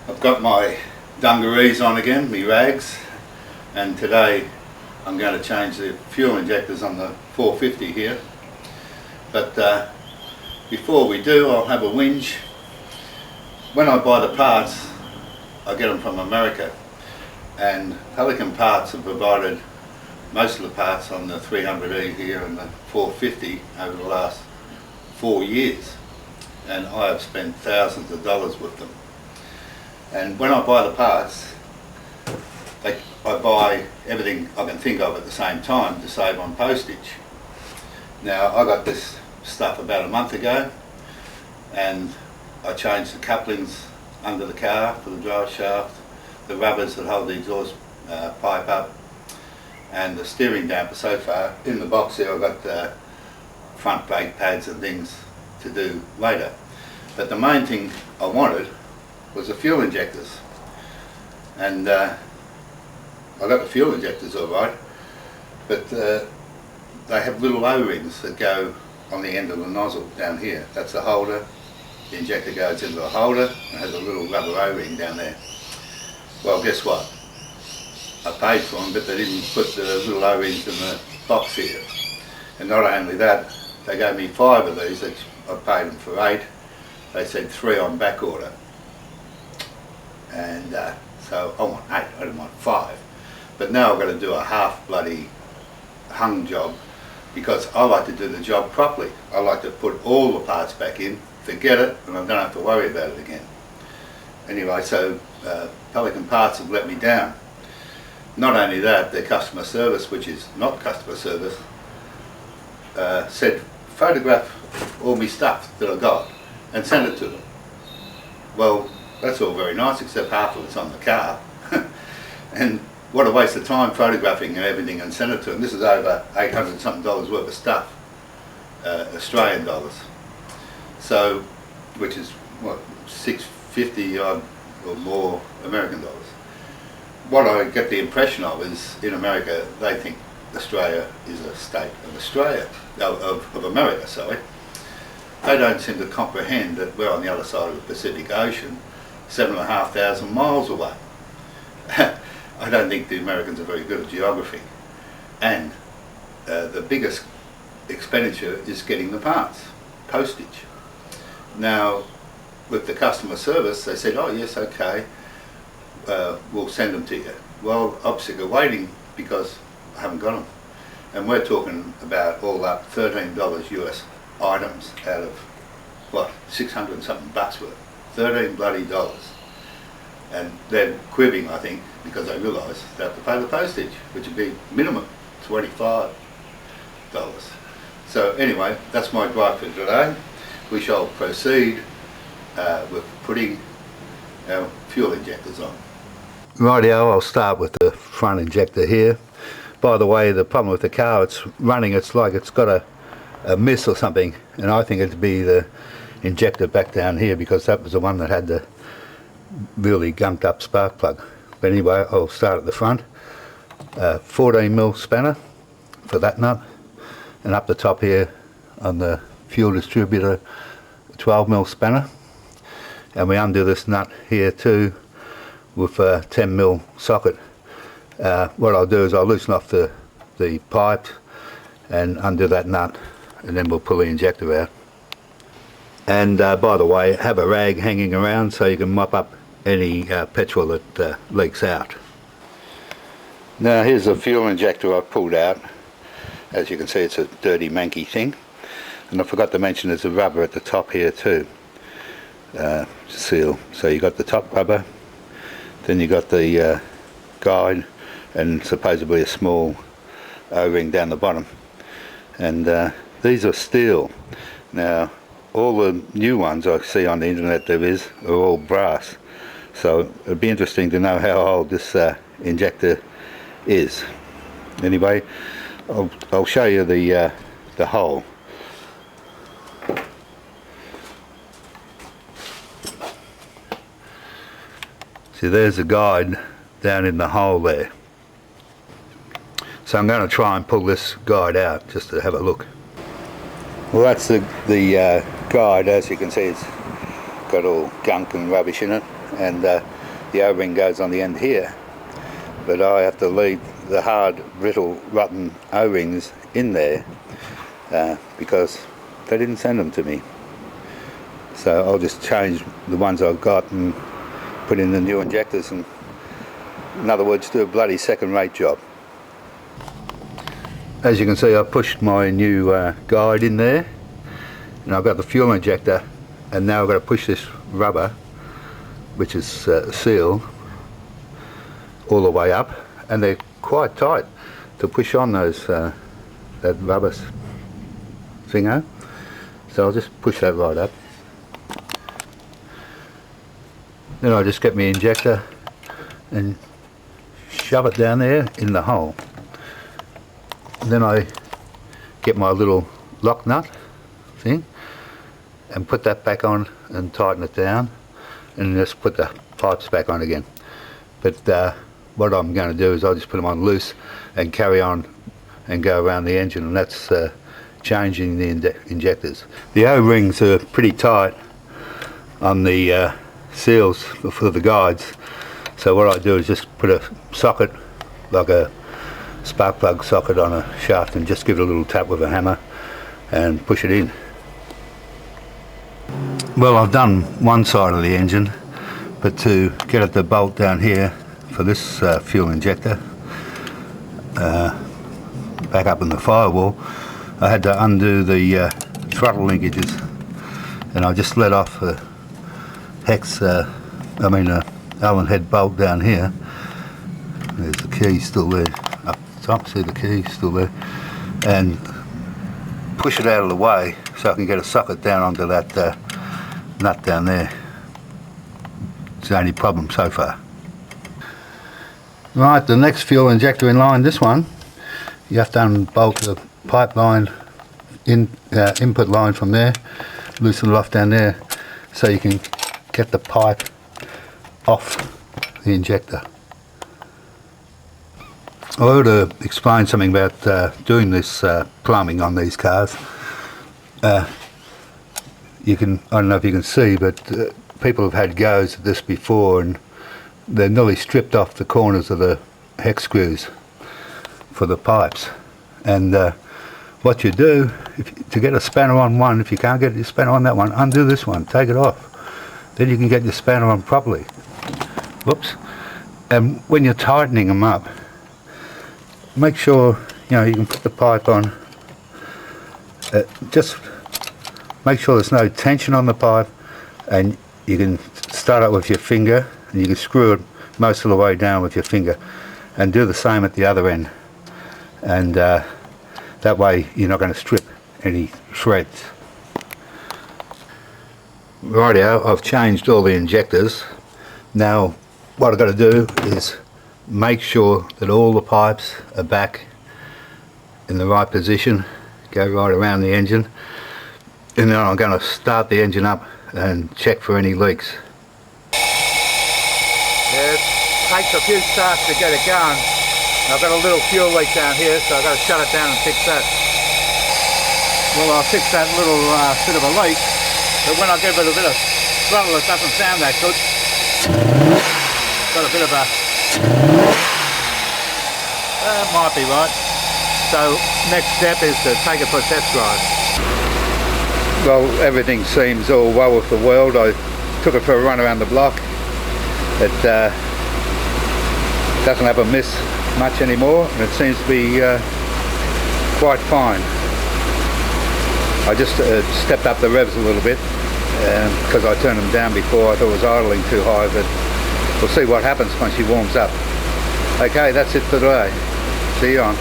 I've got my dungarees on again, my rags, and today I'm going to change the fuel injectors on the 450 here. But before we do, I'll have a whinge. When I buy the parts, I get them from America, and Pelican Parts have provided most of the parts on the 300E here and the 450 over the last 4 years, and I have spent thousands of dollars with them. And when I buy the parts, I buy everything I can think of at the same time to save on postage. Now, I got this stuff about a month ago, and I changed the couplings under the car for the drive shaft, the rubbers that hold the exhaust pipe up, and the steering damper. So far in the box here I've got the front brake pads and things to do later. But the main thing I wanted was the fuel injectors, and I got the fuel injectors all right, but they have little O-rings that go on the end of the nozzle down here. That's the holder. The injector goes into the holder and has a little rubber O-ring down there. Well, guess what? I paid for them, but they didn't put the little O-rings in the box here. And not only that, they gave me 5 of these. I paid them for 8. They said 3 on back order. And so I want 8, I didn't want 5. But now I've got to do a half bloody hung job, because I like to do the job properly. I like to put all the parts back in, forget it, and I don't have to worry about it again. Anyway, so Pelican Parts have let me down. Not only that, their customer service, which is not customer service, said photograph all my stuff that I got and send it to them. Well, that's all very nice, except half of it's on the car. And what a waste of time photographing and everything and send it to them. This is over $800 something worth of stuff, Australian dollars. So, which is what, 650 odd or more American dollars. What I get the impression of is, in America, they think Australia is a state of Australia, of America, sorry. They don't seem to comprehend that we're on the other side of the Pacific Ocean, 7,500 miles away. I don't think the Americans are very good at geography. And the biggest expenditure is getting the parts, postage. Now, with the customer service, they said, oh yes, okay, we'll send them to you. Well, I'm sick of waiting because I haven't got them. And we're talking about all up $13 US items out of, what, 600 and something bucks worth. 13 bloody dollars. And they're quibbing, I think, because they realise they have to pay the postage, which would be minimum $25. So anyway, that's my gripe for today. We shall proceed with putting our fuel injectors on. Rightio, I'll start with the front injector here. By the way, the problem with the car, it's running, it's like it's got a miss or something, and I think it'd be the injector back down here, because that was the one that had the really gunked up spark plug. But anyway, I'll start at the front. 14mm spanner for that nut, and up the top here on the fuel distributor, 12mm spanner. And we undo this nut here too with a 10mm socket. What I'll do is I'll loosen off the pipe and undo that nut, and then we'll pull the injector out. And by the way, have a rag hanging around so you can mop up any petrol that leaks out. Now here's the fuel injector I've pulled out. As you can see, it's a dirty manky thing. And I forgot to mention there's a rubber at the top here too. Seal. So you got the top rubber, then you got the guide, and supposedly a small O-ring down the bottom. And these are steel. Now all the new ones I see on the internet are all brass. So it'd be interesting to know how old this injector is. Anyway, I'll show you the hole. See, there's the guide down in the hole there. So I'm going to try and pull this guide out just to have a look. Well, that's the guide. As you can see, it's got all gunk and rubbish in it, and the O-ring goes on the end here, but I have to leave the hard, brittle, rotten O-rings in there because they didn't send them to me. So I'll just change the ones I've got and put in the new injectors, and in other words, do a bloody second-rate job. As you can see, I've pushed my new guide in there, and I've got the fuel injector, and now I've got to push this rubber, which is sealed, all the way up, and they're quite tight to push on those that rubber thingo. So I'll just push that right up. Then I just get my injector and shove it down there in the hole. And then I get my little lock nut thing and put that back on and tighten it down, and just put the pipes back on again. But what I'm going to do is I'll just put them on loose and carry on and go around the engine, and that's changing the injectors. The O-rings are pretty tight on the seals for the guides, so what I do is just put a socket, like a spark plug socket, on a shaft and just give it a little tap with a hammer and push it in. Well, I've done one side of the engine, but to get at the bolt down here for this fuel injector back up in the firewall, I had to undo the throttle linkages, and I just let off the Allen head bolt down here. There's the key still there up top, see the key still there, and push it out of the way so I can get a socket down onto that nut down there. It's the only problem so far. Right, the next fuel injector in line, this one, you have to unbolt the pipeline input line from there, loosen it off down there so you can get the pipe off the injector. I ought to explain something about doing this plumbing on these cars. I don't know if you can see, but people have had goes at this before, and they've nearly stripped off the corners of the hex screws for the pipes. And what you do, to get a spanner on one, if you can't get your spanner on that one, undo this one, take it off. Then you can get your spanner on properly. Whoops. And when you're tightening them up, make sure you can put the pipe on. Just make sure there's no tension on the pipe, and you can start out with your finger, and you can screw it most of the way down with your finger, and do the same at the other end, and that way you're not going to strip any shreds. Rightio, I've changed all the injectors. Now what I've got to do is make sure that all the pipes are back in the right position, go right around the engine, and then I'm going to start the engine up and check for any leaks. Yeah, it takes a few starts to get it going. I've got a little fuel leak down here, so I've got to shut it down and fix that. Well, I'll fix that little bit of a leak, but when I give it a bit of throttle, it doesn't sound that good. Got a bit of a... that might be right. So next step is to take it for a test drive. Well, everything seems all well with the world. I took it for a run around the block. It doesn't have a miss much anymore, and it seems to be quite fine. I just stepped up the revs a little bit because I turned them down before. I thought it was idling too high, but we'll see what happens once she warms up. Okay, that's it for today. See you on.